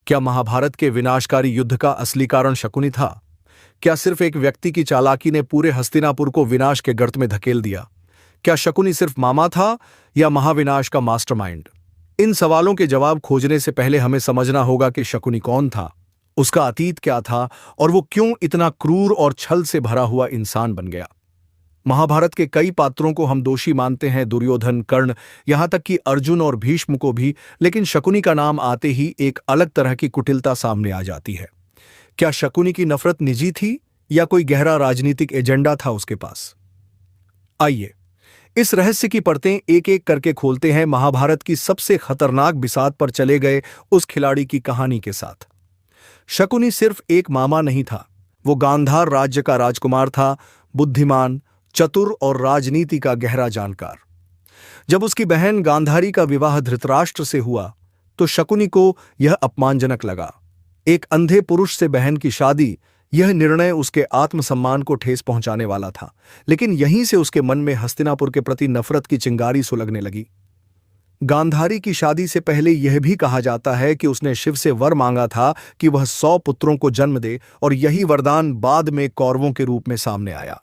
क्या महाभारत के विनाशकारी युद्ध का असली कारण शकुनी था? क्या सिर्फ एक व्यक्ति की चालाकी ने पूरे हस्तिनापुर को विनाश के गर्त में धकेल दिया? क्या शकुनी सिर्फ मामा था या महाविनाश का मास्टरमाइंड? इन सवालों के जवाब खोजने से पहले हमें समझना होगा कि शकुनी कौन था, उसका अतीत क्या था और वो क्यों इतना क्रूर और छल से भरा हुआ इंसान बन गया। महाभारत के कई पात्रों को हम दोषी मानते हैं, दुर्योधन, कर्ण, यहां तक कि अर्जुन और भीष्म को भी, लेकिन शकुनी का नाम आते ही एक अलग तरह की कुटिलता सामने आ जाती है। क्या शकुनी की नफरत निजी थी या कोई गहरा राजनीतिक एजेंडा था उसके पास? आइए इस रहस्य की परतें एक एक करके खोलते हैं, महाभारत की सबसे खतरनाक बिसात पर चले गए उस खिलाड़ी की कहानी के साथ। शकुनी सिर्फ एक मामा नहीं था, वो गांधार राज्य का राजकुमार था, बुद्धिमान, चतुर और राजनीति का गहरा जानकार। जब उसकी बहन गांधारी का विवाह धृतराष्ट्र से हुआ तो शकुनी को यह अपमानजनक लगा। एक अंधे पुरुष से बहन की शादी, यह निर्णय उसके आत्मसम्मान को ठेस पहुंचाने वाला था। लेकिन यहीं से उसके मन में हस्तिनापुर के प्रति नफरत की चिंगारी सुलगने लगी। गांधारी की शादी से पहले यह भी कहा जाता है कि उसने शिव से वर मांगा था कि वह 100 पुत्रों को जन्म दे, और यही वरदान बाद में कौरवों के रूप में सामने आया।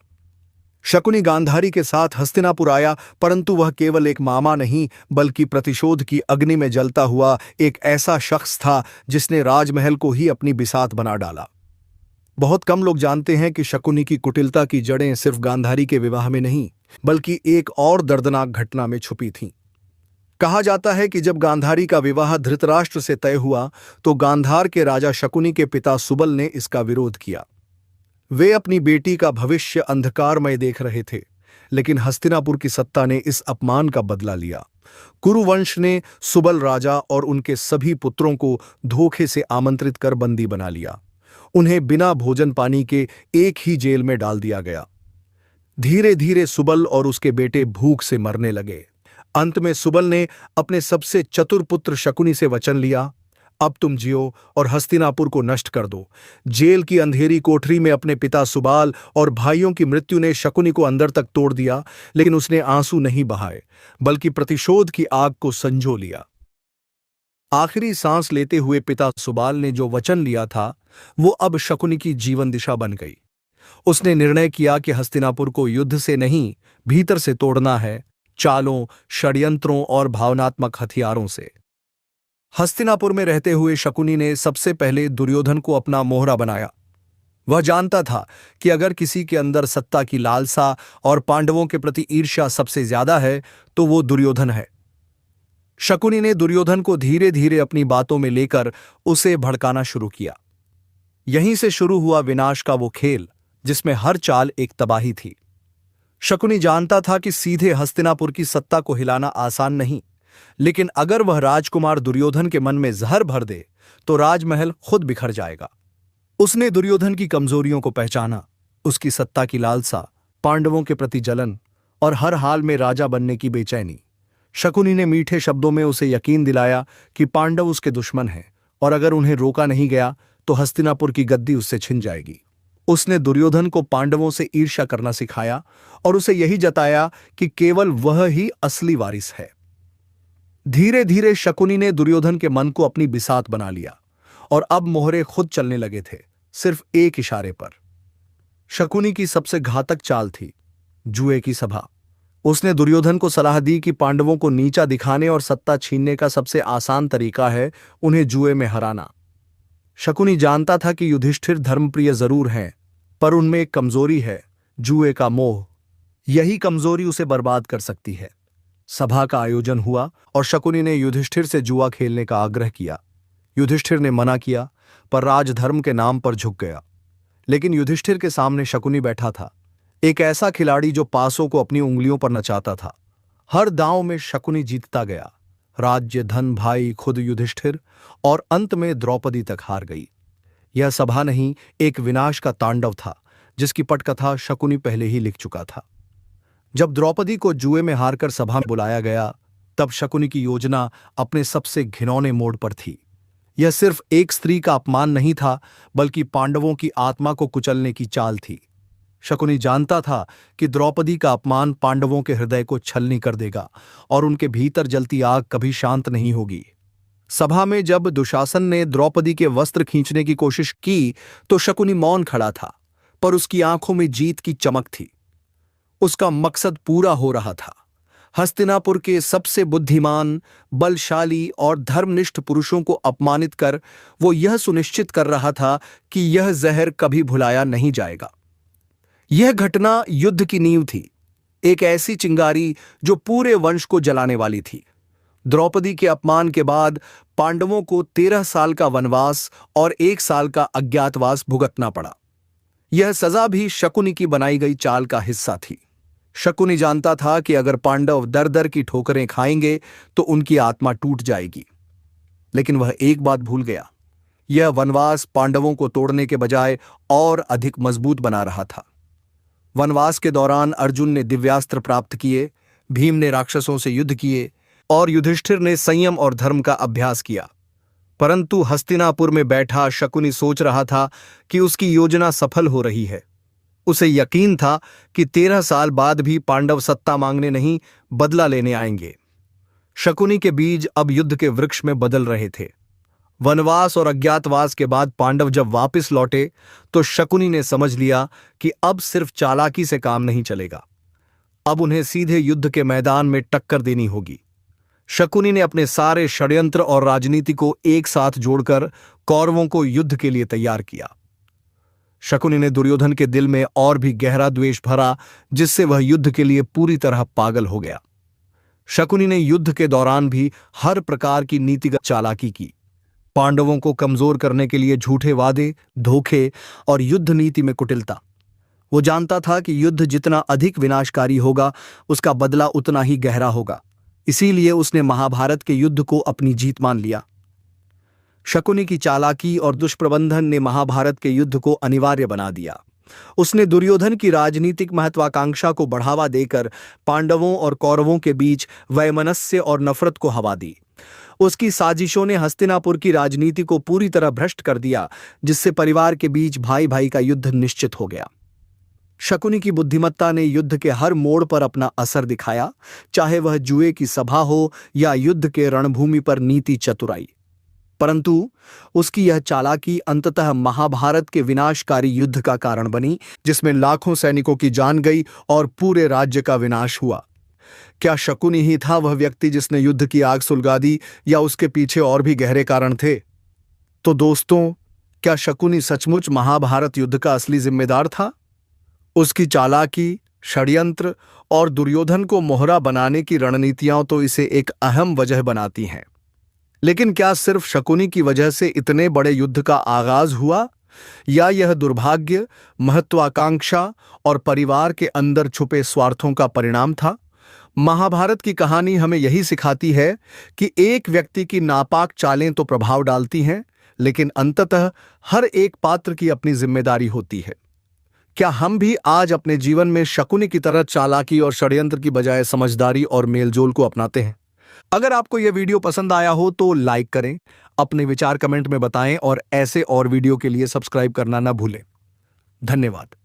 शकुनी गांधारी के साथ हस्तिनापुर आया, परंतु वह केवल एक मामा नहीं बल्कि प्रतिशोध की अग्नि में जलता हुआ एक ऐसा शख्स था जिसने राजमहल को ही अपनी बिसात बना डाला। बहुत कम लोग जानते हैं कि शकुनी की कुटिलता की जड़ें सिर्फ गांधारी के विवाह में नहीं बल्कि एक और दर्दनाक घटना में छुपी थीं। कहा जाता है कि जब गांधारी का विवाह धृतराष्ट्र से तय हुआ तो गांधार के राजा शकुनी के पिता सुबल ने इसका विरोध किया। वे अपनी बेटी का भविष्य अंधकारमय देख रहे थे, लेकिन हस्तिनापुर की सत्ता ने इस अपमान का बदला लिया। कुरुवंश ने सुबल राजा और उनके सभी पुत्रों को धोखे से आमंत्रित कर बंदी बना लिया। उन्हें बिना भोजन पानी के एक ही जेल में डाल दिया गया। धीरे धीरे सुबल और उसके बेटे भूख से मरने लगे। अंत में सुबल ने अपने सबसे चतुर पुत्र शकुनी से वचन लिया, अब तुम जियो और हस्तिनापुर को नष्ट कर दो। जेल की अंधेरी कोठरी में अपने पिता सुबाल और भाइयों की मृत्यु ने शकुनी को अंदर तक तोड़ दिया, लेकिन उसने आंसू नहीं बहाए बल्कि प्रतिशोध की आग को संजो लिया। आखिरी सांस लेते हुए पिता सुबाल ने जो वचन लिया था वो अब शकुनी की जीवन दिशा बन गई। उसने निर्णय किया कि हस्तिनापुर को युद्ध से नहीं, भीतर से तोड़ना है, चालों, षड्यंत्रों और भावनात्मक हथियारों से। हस्तिनापुर में रहते हुए शकुनी ने सबसे पहले दुर्योधन को अपना मोहरा बनाया। वह जानता था कि अगर किसी के अंदर सत्ता की लालसा और पांडवों के प्रति ईर्ष्या सबसे ज्यादा है तो वो दुर्योधन है। शकुनी ने दुर्योधन को धीरे धीरे अपनी बातों में लेकर उसे भड़काना शुरू किया। यहीं से शुरू हुआ विनाश का वो खेल जिसमें हर चाल एक तबाही थी। शकुनी जानता था कि सीधे हस्तिनापुर की सत्ता को हिलाना आसान नहीं, लेकिन अगर वह राजकुमार दुर्योधन के मन में जहर भर दे तो राजमहल खुद बिखर जाएगा। उसने दुर्योधन की कमजोरियों को पहचाना, उसकी सत्ता की लालसा, पांडवों के प्रति जलन और हर हाल में राजा बनने की बेचैनी। शकुनी ने मीठे शब्दों में उसे यकीन दिलाया कि पांडव उसके दुश्मन हैं और अगर उन्हें रोका नहीं गया तो हस्तिनापुर की गद्दी उससे छिन जाएगी। उसने दुर्योधन को पांडवों से ईर्ष्या करना सिखाया और उसे यही जताया कि केवल वह ही असली वारिस है। धीरे धीरे शकुनी ने दुर्योधन के मन को अपनी बिसात बना लिया और अब मोहरे खुद चलने लगे थे, सिर्फ एक इशारे पर। शकुनी की सबसे घातक चाल थी जुए की सभा। उसने दुर्योधन को सलाह दी कि पांडवों को नीचा दिखाने और सत्ता छीनने का सबसे आसान तरीका है उन्हें जुए में हराना। शकुनी जानता था कि युधिष्ठिर धर्मप्रिय जरूर हैं, पर उनमें एक कमजोरी है, जुए का मोह। यही कमजोरी उसे बर्बाद कर सकती है। सभा का आयोजन हुआ और शकुनी ने युधिष्ठिर से जुआ खेलने का आग्रह किया। युधिष्ठिर ने मना किया, पर राजधर्म के नाम पर झुक गया। लेकिन युधिष्ठिर के सामने शकुनी बैठा था, एक ऐसा खिलाड़ी जो पासों को अपनी उंगलियों पर नचाता था। हर दांव में शकुनी जीतता गया, राज्य, धन, भाई, खुद युधिष्ठिर, और अंत में द्रौपदी तक हार गई। यह सभा नहीं, एक विनाश का तांडव था जिसकी पटकथा शकुनी पहले ही लिख चुका था। जब द्रौपदी को जुए में हारकर सभा में बुलाया गया तब शकुनी की योजना अपने सबसे घिनौने मोड़ पर थी। यह सिर्फ एक स्त्री का अपमान नहीं था बल्कि पांडवों की आत्मा को कुचलने की चाल थी। शकुनी जानता था कि द्रौपदी का अपमान पांडवों के हृदय को छलनी कर देगा और उनके भीतर जलती आग कभी शांत नहीं होगी। सभा में जब दुशासन ने द्रौपदी के वस्त्र खींचने की कोशिश की तो शकुनी मौन खड़ा था, पर उसकी आंखों में जीत की चमक थी। उसका मकसद पूरा हो रहा था। हस्तिनापुर के सबसे बुद्धिमान, बलशाली और धर्मनिष्ठ पुरुषों को अपमानित कर वो यह सुनिश्चित कर रहा था कि यह जहर कभी भुलाया नहीं जाएगा। यह घटना युद्ध की नींव थी, एक ऐसी चिंगारी जो पूरे वंश को जलाने वाली थी। द्रौपदी के अपमान के बाद पांडवों को 13 साल का वनवास और 1 साल का अज्ञातवास भुगतना पड़ा। यह सजा भी शकुनी की बनाई गई चाल का हिस्सा थी। शकुनी जानता था कि अगर पांडव दर दर की ठोकरें खाएंगे तो उनकी आत्मा टूट जाएगी, लेकिन वह एक बात भूल गया। यह वनवास पांडवों को तोड़ने के बजाय और अधिक मजबूत बना रहा था। वनवास के दौरान अर्जुन ने दिव्यास्त्र प्राप्त किए, भीम ने राक्षसों से युद्ध किए और युधिष्ठिर ने संयम और धर्म का अभ्यास किया। परंतु हस्तिनापुर में बैठा शकुनी सोच रहा था कि उसकी योजना सफल हो रही है। उसे यकीन था कि 13 साल बाद भी पांडव सत्ता मांगने नहीं, बदला लेने आएंगे। शकुनी के बीज अब युद्ध के वृक्ष में बदल रहे थे। वनवास और अज्ञातवास के बाद पांडव जब वापस लौटे तो शकुनी ने समझ लिया कि अब सिर्फ चालाकी से काम नहीं चलेगा। अब उन्हें सीधे युद्ध के मैदान में टक्कर देनी होगी। शकुनी ने अपने सारे षड्यंत्र और राजनीति को एक साथ जोड़कर कौरवों को युद्ध के लिए तैयार किया। शकुनी ने दुर्योधन के दिल में और भी गहरा द्वेष भरा, जिससे वह युद्ध के लिए पूरी तरह पागल हो गया। शकुनी ने युद्ध के दौरान भी हर प्रकार की नीतिगत चालाकी की। पांडवों को कमजोर करने के लिए झूठे वादे, धोखे और युद्ध नीति में कुटिलता। वो जानता था कि युद्ध जितना अधिक विनाशकारी होगा, उसका बदला उतना ही गहरा होगा। इसीलिए उसने महाभारत के युद्ध को अपनी जीत मान लिया। शकुनी की चालाकी और दुष्प्रबंधन ने महाभारत के युद्ध को अनिवार्य बना दिया। उसने दुर्योधन की राजनीतिक महत्वाकांक्षा को बढ़ावा देकर पांडवों और कौरवों के बीच वैमनस्य और नफरत को हवा दी। उसकी साजिशों ने हस्तिनापुर की राजनीति को पूरी तरह भ्रष्ट कर दिया, जिससे परिवार के बीच भाई भाई का युद्ध निश्चित हो गया। शकुनी की बुद्धिमत्ता ने युद्ध के हर मोड़ पर अपना असर दिखाया, चाहे वह जुए की सभा हो या युद्ध के रणभूमि पर नीति चतुराई। परंतु उसकी यह चालाकी अंततः महाभारत के विनाशकारी युद्ध का कारण बनी, जिसमें लाखों सैनिकों की जान गई और पूरे राज्य का विनाश हुआ। क्या शकुनी ही था वह व्यक्ति जिसने युद्ध की आग सुलगा दी, या उसके पीछे और भी गहरे कारण थे? तो दोस्तों, क्या शकुनी सचमुच महाभारत युद्ध का असली जिम्मेदार था? उसकी चालाकी, षड्यंत्र और दुर्योधन को मोहरा बनाने की रणनीतियां तो इसे एक अहम वजह बनाती हैं। लेकिन क्या सिर्फ शकुनी की वजह से इतने बड़े युद्ध का आगाज हुआ, या यह दुर्भाग्य, महत्वाकांक्षा और परिवार के अंदर छुपे स्वार्थों का परिणाम था? महाभारत की कहानी हमें यही सिखाती है कि एक व्यक्ति की नापाक चालें तो प्रभाव डालती हैं, लेकिन अंततः हर एक पात्र की अपनी जिम्मेदारी होती है। क्या हम भी आज अपने जीवन में शकुनी की तरह चालाकी और षड्यंत्र की बजाय समझदारी और मेलजोल को अपनाते हैं? अगर आपको यह वीडियो पसंद आया हो तो लाइक करें, अपने विचार कमेंट में बताएं और ऐसे और वीडियो के लिए सब्सक्राइब करना ना भूलें। धन्यवाद।